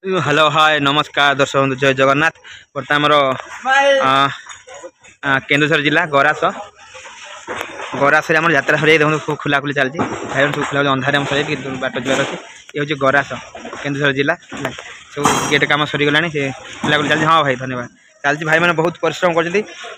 Hello hi नमस्कार दर्शक बंधु जय जगन्नाथ। बर्तमान केन्दुझर जिला गरास आम यात्रा सर देखो खूब खुला खुली चलती भाई सब खुला अंधारे आम सर बाट जबार अच्छे ये हूँ गरास केन्दुझर जिला सब गेट कम सरीगला से खुला खुली चलती। हाँ भाई धन्यवाद चलती भाई मैंने बहुत परिश्रम कर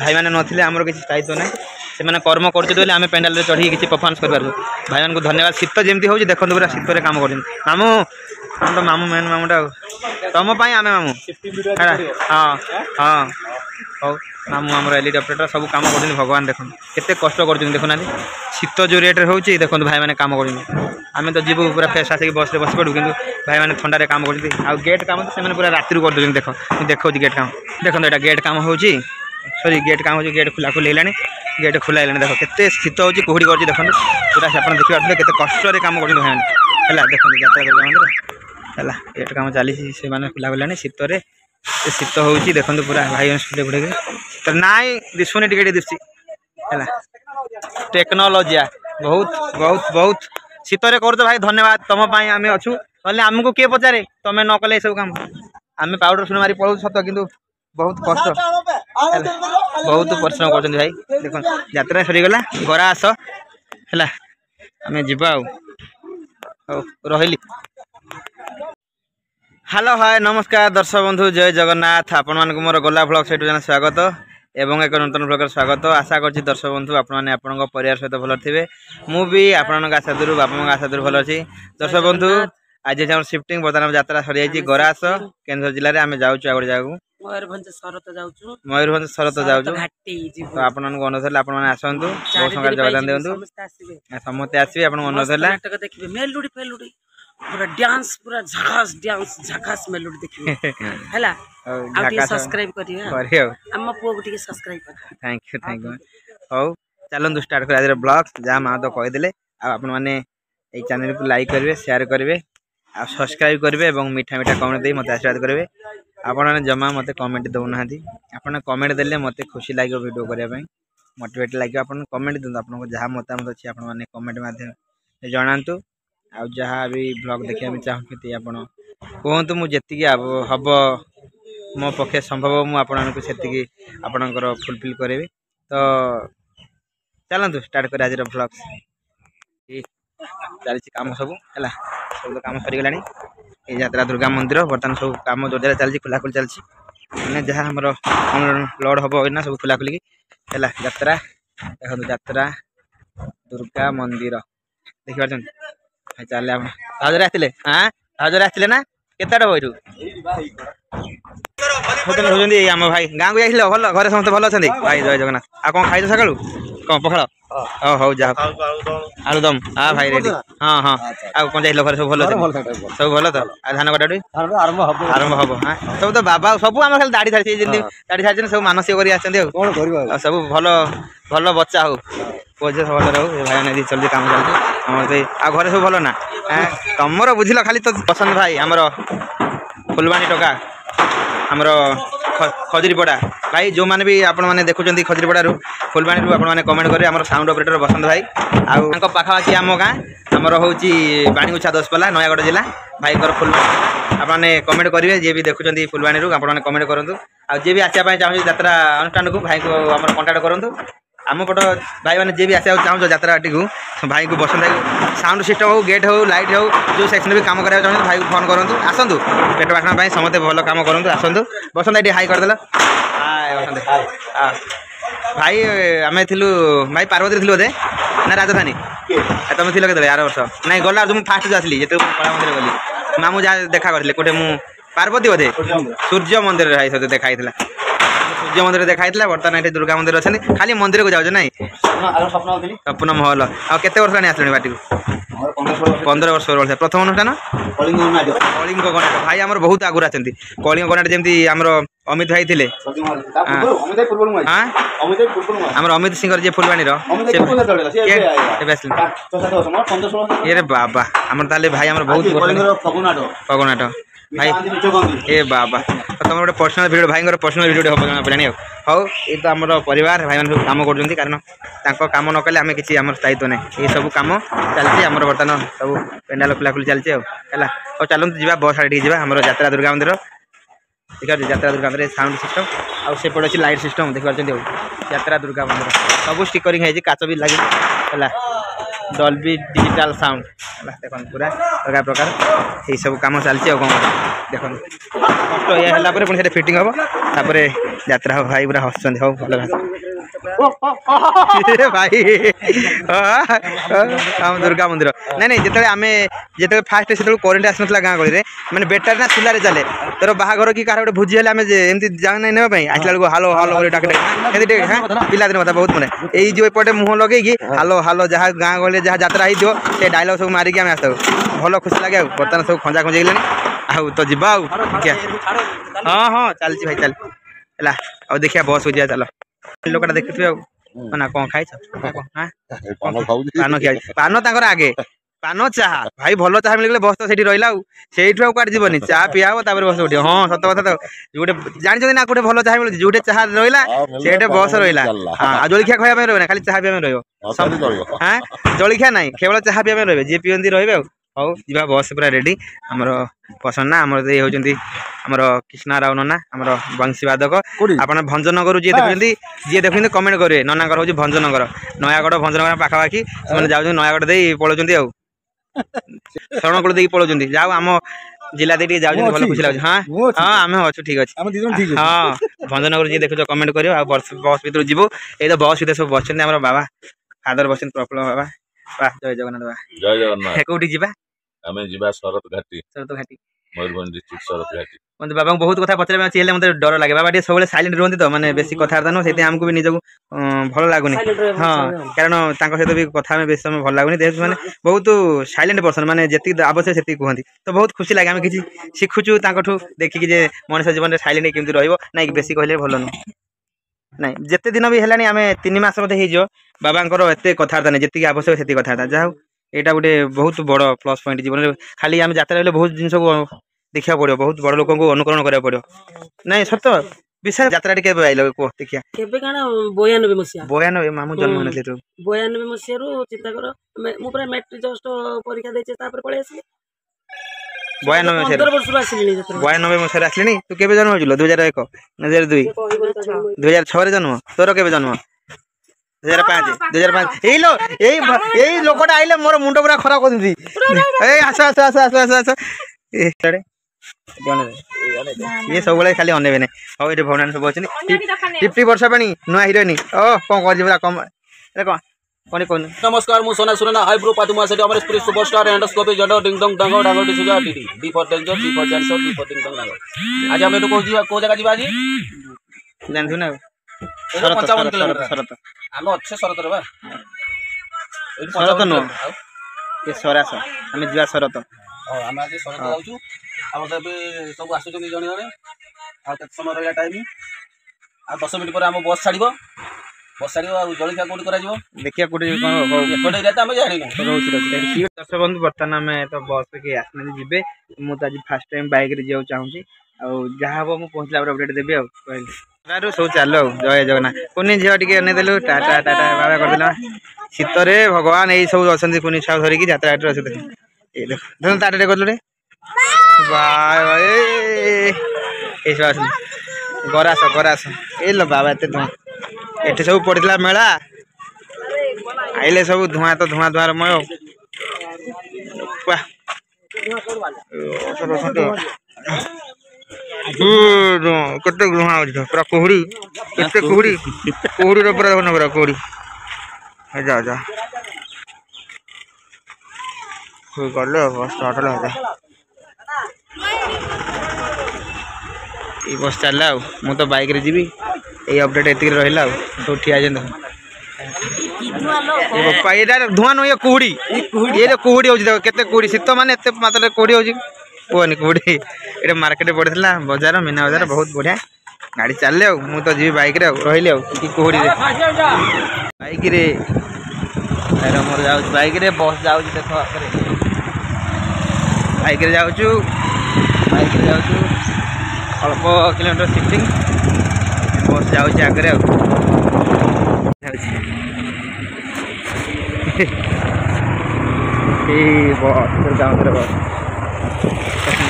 भाई मैंने नथिले आमर किसी दायित्व ना से कर्म कर आम पेंडाल चढ़ी किसी परफॉर्मेंस कर भाई मान धन्यवाद। शीत जमी हो देखो पूरा शीत कम कर मामू तो मामू मेन मामूटा तुम आम मामू हाँ हाँ हौ मामू आम एलईडी ऑपरेटर सब कम कर भगवान देख केते कष्ट कर देखुना शीत जो रेट हो देखो भाई मैंने कम कर आम तो जीव पूरा फ्रेश आसिक बस बस पड़ू कि भाई मैंने ठंडे काम कर गेट कम तो से पूरा राति कर देख देखो गेट काम देखो यहाँ गेट कम हो सॉरी गेट काम हो गेट खुला खुली है गेट खुला है देख केते शीत हो कुहुड़ी कर देखो पूरा आप देखा केते कष्ट कम कर भाई है देखो यात्रा है गेट कम चली से खुला खुलानी शीत शीत हो देखो पूरा भाई स्टूडियो गुड़े नाई दिशुनि टे दिशुची है टेक्नोलोजिया बहुत बहुत बहुत शीत कर भाई धन्यवाद तुम आम अच्छू ना आमको किए पचारे तुम न कले सब कम आम पाउडर सुन मारी पड़ू सत कि बहुत कष्ट बहुत परिश्रम कर भाई देख यात्रा सरीगला गरा आस है आम जीवा रही। हेलो हाय नमस्कार दर्शक बंधु जय जगन्नाथ आपण मान मोर गला ब्लॉग से स्वागत एवं एक नूतन ब्लॉग स्वागत आशा कर दर्शक बंधु आपने आपण परिवार सहित भल थे मुझे आपण आशादूर बापा आशादूर भल अच्छी दर्शक बंधु आज शिफ्टिंग बर्तमान यात्रा सरी जाइए गरास केन्दुझर जिले में आम जाऊँ आगे जगह मयूरभंज शरत जाऊँ तो आपण अनुरोध है आपने आसतु बहुत संख्या योगदान दिंतु समस्ते आसवे आप अनुरोध है पूरा डांस पूरा झकास डांस झकास मेलोडी देखिए हैला आ सब्सक्राइब करियो हम पुओ को सब्सक्राइब कर थैंक यू हो चलନ୍ତୁ स्टार्ट कर आज ब्लॉग जहाँ माँ तो कहीदे आप मैंने ये चैनल को लाइक करेंगे शेयर करेंगे आ सब्सक्राइब करेंगे और मीठा मीठा कमेंट दे मत आशीर्वाद करेंगे आपने जमा मत कमेंट दौना आपने कमेंट देले मत खुशी लगे वीडियो करने मोटिवेट लगे आप कमेंट दिखाँ आपको जहाँ मतामत अच्छी आपने कमेंट मध्यम जनातु आ जहाँ भी ब्लॉग देखा चाहूँगी आप कहतु मुझे हम मो पक्षे संभव मुझे से आपणकर फुलफिल करी तो चलतु स्टार्ट कर आज ब्लॉग चली कम सब है सब तो कम सरीगला ये यात्रा दुर्गा मंदिर बर्तमान सब कम जोर चलती खुला खुली चलती मैंने जहाँ आम लोड हम ना सब खुला खुलिकी है यात्रा देखो यात्रा दुर्गा मंदिर देखिए चले हजरे आसते हाँ हजरे आसते ना केत बयु आम भाई गाँव को जाइए भल घर समस्त भल अच्छा भाई जय जगन्नाथ आ कौन खाई सका कौन पखाड़ हौ जा आलुदम हाँ भाई रेडी हाँ हाँ आ कौन जाइल घर सब भल सब भल तो धान कटा आरंभ हम हाँ सब तो बाबा सब आम खाली दाढ़ी छाड़ी दाढ़ी छाड़ी सब मानसिक कर सब भल भल बच्चा हो पुओ झील भल रहू भाई मैंने चलती कम चलती आ घरे सब भल ना तुमर बुझल खाली तो पसंद भाई आमर फुलवाणी टका आमर खजुरीपड़ा भाई जो मैंने भी आपण मैंने देखुं खजुरीपड़ा फुलवाणी आपने कमेंट करेंगे आम साउंड ऑपरेटर बसंत भाई आउ पाखापाखि आम गाँ आमर हूँ बाणीगुछा दशपल्ला नयागढ़ जिला भाई फुलवाणी आपने कमेंट करेंगे जी भी देखुं फुलवाणी आपने कमेंट करूँ आए भी आसापी चाहूँ यात्रा अनुष्ठान को भाई को आम कंटाक्ट करूँ आम पट भाई मैंने जी भी आसा चाहूँ यात्रा को भाई को बसंत भाई साउंड सिस्टम हो गेट हो लाइट हो जो सेक्शन भी कम कराया चाहते भाई को फोन करूँ आसतु पेट बाटना समस्त भल कम करूँ आसतु बसंत ये हाई करदेल भाई आम थी भाई पार्वती थी बोधे ना राजधानी तुम थी के आर वर्ष ना गला मुझे फास्ट जो आसली जो कला मंदिर गली मामू जहाँ देखा करें कोटे मु पार्वती बोधे सूर्य मंदिर भाई सहित देखाई सूर्य मंदिर देखाई बर्तमान ये दुर्गा मंदिर अच्छे खाली मंदिर को जाऊँ ना स्वप्न महल आते वर्ष आसले बाटी को 15 वर्ष प्रथम अनुष्ठान कलिंग गणाट भाई आम बहुत आगुरी आते कलिंग गणाट जमी आम अमित भाई थे आम अमित सिंह जी फुलवाणी ये बाबा आम भाई आम बहुत पगनाट भाई ए बाबा तुम गोटे पर्सनाल वीडियो भाई पर्सनाल वीडियो हम जना पड़ानी हाउ ये तो आम परिवार भाई सब कम कर कारण कम न कले आम किसी आम स्थायित्व ना ये सब कम चलती आम बर्तमान सब पेंडाल खुलाखुली चलती है चलते जी बस आड़े जी आम यात्रा दुर्गा मंदिर देखा यात्रा दुर्गा मंदिर साउंड सिस्टम आउ सेपटे अच्छी लाइट सिस्टम देखिए यात्रा दुर्गा मंदिर सब स्टिकरिंग है काच भी लगे है डॉल्बी डिजिटल साउंड देख पूरा अलग प्रकार ये सब कम चलती कौन देख कष्ट ये है पुणी फिटिंग हम तापर यात्रा हम भाई पूरा हसुँच हो भल भाई दुर्गा मंदिर ना नहीं जिते आम जो फास्ट से करेन्ट आसना गाँ गली मैंने बेटार ना चूल्हा चले तोर बाहागर कि कह भोजी है एमती जाना नापी आसला बेलू हालो हालो डाक पिलादिन कथा बहुत मन यही जो एपटे मुह लगे हालो हालो जहाँ गाँ गली जहाँ यात्रा हो डायलग सब मारिक आम आस भल खुशी लगे बर्तमान सब खंजा खंजी गले तो जीवा हाँ हाँ चलती भाई चल है देखिए बस हो जाए चल लोकटा देखुए ना कौन खाई पान तांकर आगे पान चाह भाई भल चाह मिलगले बस तो से रहा से कट जीवन चाह पिया हम बस उठे हाँ सत कथा तो गोटे जानी ना गोटे भल चाह मिलूँ जोटे चाह रहा से बस रहा हाँ जलिया खाया रहा खाली चाह पिया रहा हाँ जलिया ना केवल चाह पिया रहे जी पीती रहे हाउ जी बस पूरा रेडी आमर पसंद ना आमर ये होती आमर कृष्णा राव नना आमर बंशी बादक आप भंजनगर जी देखते कमेंट करेंगे ननागर हूँ भंजनगर नयागढ़ भंजनगर पाखापाखि से जाऊँ नयागढ़ दे पलाऊँ शरणकूल दे पलाऊँ जाओ आम जिला दे जाऊँ भल खुशी लगे हाँ हाँ आम अच्छु ठीक अच्छे हाँ भंजनगर जी देखो कमेंट कर बस भर जीव ये तो बस भर सब बस बाबा फादर बस प्रफुल्ल बाबा जय जगन्नाथ बाबा जय जगन्नाथ कौटी जीवा आमे जीवा शरत घाटी मयूरभंज डिस्ट्रिक्ट शरत घाटी मतलब बाबा बहुत कथा पचारे अच्छी मतलब डर लगे बाबा सब सैलेंट रुहती तो मैंने बेसी कथबार्ता नुह से आमको भी निजक भल लगुनि हाँ कारण सहित भी कथा बेस समय भल लगुनि जेहतु मैंने बहुत सैलेंट पर्सन मैंने जी आवश्यक से कहती तो बहुत खुशी लगे आम किसी शिखुचु देखिए मनुष्य जीवन में सैलेंट केमती रही बेसी कहले भल नुह ना जिते दिन भी है आम 3 मास हो बाबा एत कथबार्ता नहीं जी आवश्यक से कथबार्ता जहाँ यहाँ गोटे बहुत बड़ प्लस पॉइंट जीवन खाली आम यात्रा बहुत जिन देखा पड़ो बहुत बड़ लोक अनुकरण करा पड़ो ना सत विशेष यात्रा के आइल कह देखिया 92 मामू जन्म होने 92 मसीह चिंता कर पूरा मैट्रिक जस्ट परीक्षा देचे पलि आसली 92 मसीह आसली तू के जन्म हो 2001 2002 2006 जन्म तोर के जन्म 2005 यही लोकटा आइले मोर मुंड पूरा खराब कर दी आस आस आस आस आस आस ये सब खाली अनेबे ना हाँ ये भवना सब अच्छे 50 वर्ष पानी नुआ हिरोइन ओ कौन कर कम कौन कौन नमस्कार मु सोना सुरेना हाई ब्रो पातुमा सेट अमर स्पिरिट सुपरस्टार एंडोस्कोपी जडो डिंग डंग डांगो डांगो डिसुगा टीटी D for danger D for cancer D for डिंग डंग डांगो आज हम एटो को जगह जीवा जी जानथु ना 55 किलोमीटर शरत हम अच्छे शरत रे बा शरत नो ये सरास हम जीवा शरत हां हम आज शरत जाउछु अब तबे सब आसु जनी जणी जणी आ केत समय रहला टाइम आ 10 मिनिट पर हम बस छाड़िबो जलिया कोड करा जिवो देखिया कोड कोन एपटे रहता हम जानि न रोची दर्शक बंधु बर्तमान में तो बस के आसने जीवे मु तो आज फर्स्ट टाइम बाइक रे जाऊ चाहूची आ जहा हम पहुंचला पर अपडेट देबे आ कहले सब चलो जय जगन्नाथ कोनी झियो टिके ने देलु टाटा टाटा बाबा कर देला शीतरे भगवान एई सब अछंती कोनी छाव धरि की यात्रा रे अछते ए देख धन टाटा करलु रे बाय बाय ए सब गरास ए लो बाबा एते धुआं एटे सब पड़ता मेला आइले सब धुआं तो धुआं धुआंमय केते धुआं हो पूरा कुहुड़ी केते कुहुड़ी कुहुड़ी पूरा देखो पूरा कुहुड़ी जा जा गले बस स्टार्ट ये बस चलला मु तो बाइक रे जीवी ये अपडेट एति रहिला सब ठिया जन बापा ये धुआं नो ये कुहुड़ी ये कुहुड़ी हो केते कुहुड़ी शीत माने एते मात्रा कुहुड़ी हो कोनी कुहुड़ी ये मार्केट पड़ता बाजार मीना बाजार बहुत बढ़िया गाड़ी चलले मु तो जीवी बाइक रे रहिले कि कुहुड़ी रे बाइक रे अरे मोर जाउ बाइक रे बस जाउ देखो बाइक रे जाउछु बाइक जाऊँ अल्प किलोमीटर शिफ्टिंग बस जाऊँ आगे बस दुर्गा मंदिर बस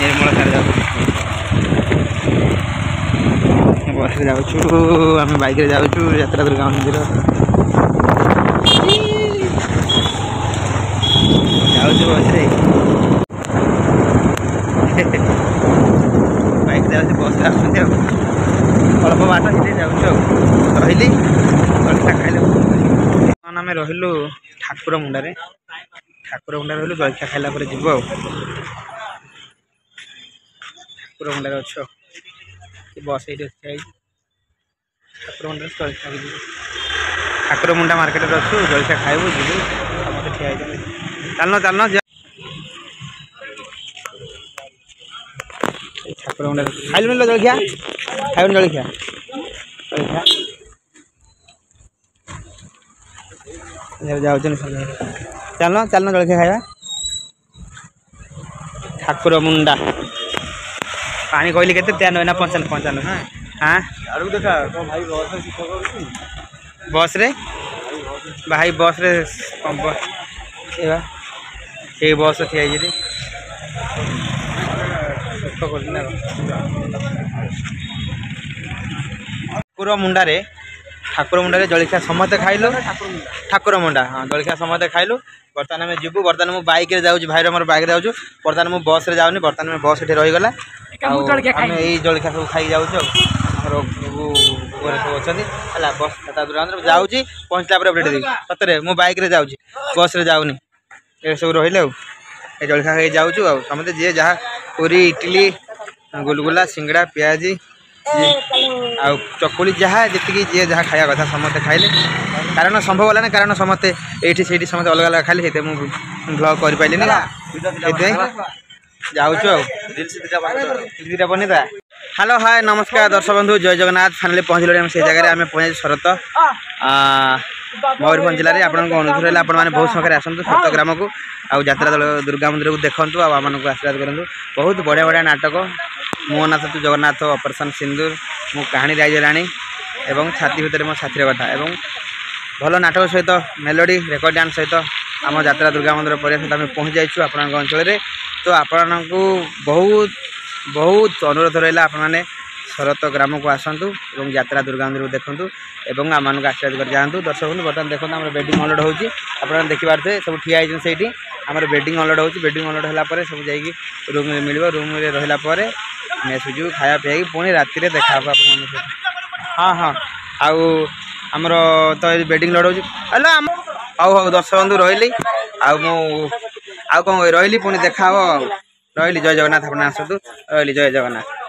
निर्मल सारे जाऊँ बस जाऊँ आम बाइक जाऊँ यात्रा दुर्गा मंदिर जाऊँ बस बाइक जाऊँ बस आसते अल्प बाट से जाऊँ रही खाइल आम रही ठाकुर मुंडारे रही जलखिया खाइला जीव ठाकुर मुंडारे अच्छे बस ये ठाकुर मुंडा जलखिया ठाकुर मुंडा मार्केट अच्छु जलखिया खाइबू जीवु समस्त ठिया चलना चलना ठाकुर मुंडा खाइल मिल जलखिया खाइबन जलखिया जाऊँ चलना चलना जलखिया खाइबा ठाकुर मुंडा पानी कहली के 95 हाँ हाँ देखा बस रे भाई बस रे ये बस ठिया ठाकुर मुंडा जलखिया समस्ते खाइलु ठाकुर मुंडा हाँ जलखिया समस्ते खाइलु बर्तमान आम जीवु बर्तमान मुझे बाइक जाऊँ भाईर मोर बाइक जाऊँ बर्तमान मुझे बस रे जाऊनी बर्तमान में बस ये रहीगला आम यही जलखिया सब खाई जाऊँ सब अच्छा है बस जाऊँ पहुँचला अपडेट देवी सतरे मो बाइक रे जाऊँ बस रे जाऊनी ये सब रही जलखिया खाई जाऊँ समझे जी जहाँ पूरी इडली गुलगुला सिंगड़ा पियाजी आ चकुली जहाँ जी जी जहाँ खाया कथा समस्ते खाइले कारण संभव है ना कारण समस्ते ये समस्त अलग अलग खाइले से ब्लॉग कर पारे जाऊँ दुटा बनीदा हेलो हाय नमस्कार दर्शक बंधु जय जगन्नाथ फाइनाली पहुँचल से जगह आम पहुँच शरत मयूरभंज जिले में आपको अनुरोध है आप बहुत संख्यार आसतु शरत ग्राम को आउ यात्रा दल दुर्गा मंदिर को देखूँ आम को आशीर्वाद करूँ बहुत बढ़िया बढ़िया नाटक मो नाथ तू जगन्नाथ ऑपरेशन सिंदूर मो कहानी राइजराणी एवं छाती भितर मो साथी कथा एवं भल नाटक सहित मेलोडी रेकर्ड डांस सहित आम यात्रा दुर्गा मंदिर पर सहित आम पहुँच जाइए आप अंचल तो आपण को बहुत बहुत अनुरोध रहा आपने शरत ग्राम को आसतु और यात्रा दुर्गा मंदिर को देखूँ और आम को आशीर्वाद कर जातु दर्शक बंधु बर्तमान देखो आम बेडिंग अनलोड होती आप देखिपारे सब ठिया से आम बेडिंग अनलोड होती बेडिंग अनलोड होगापर सब जा रूम मिल रूम रहा मेसुजु खाया पी पुणी राति देखा हाँ हाँ आमर तो बेडिंग लोड हो हाउ दर्शक बंधु रही आउ कौन रही पुणी देखा रही जय जगन्नाथ अपना आसतु रही जय जगन्नाथ।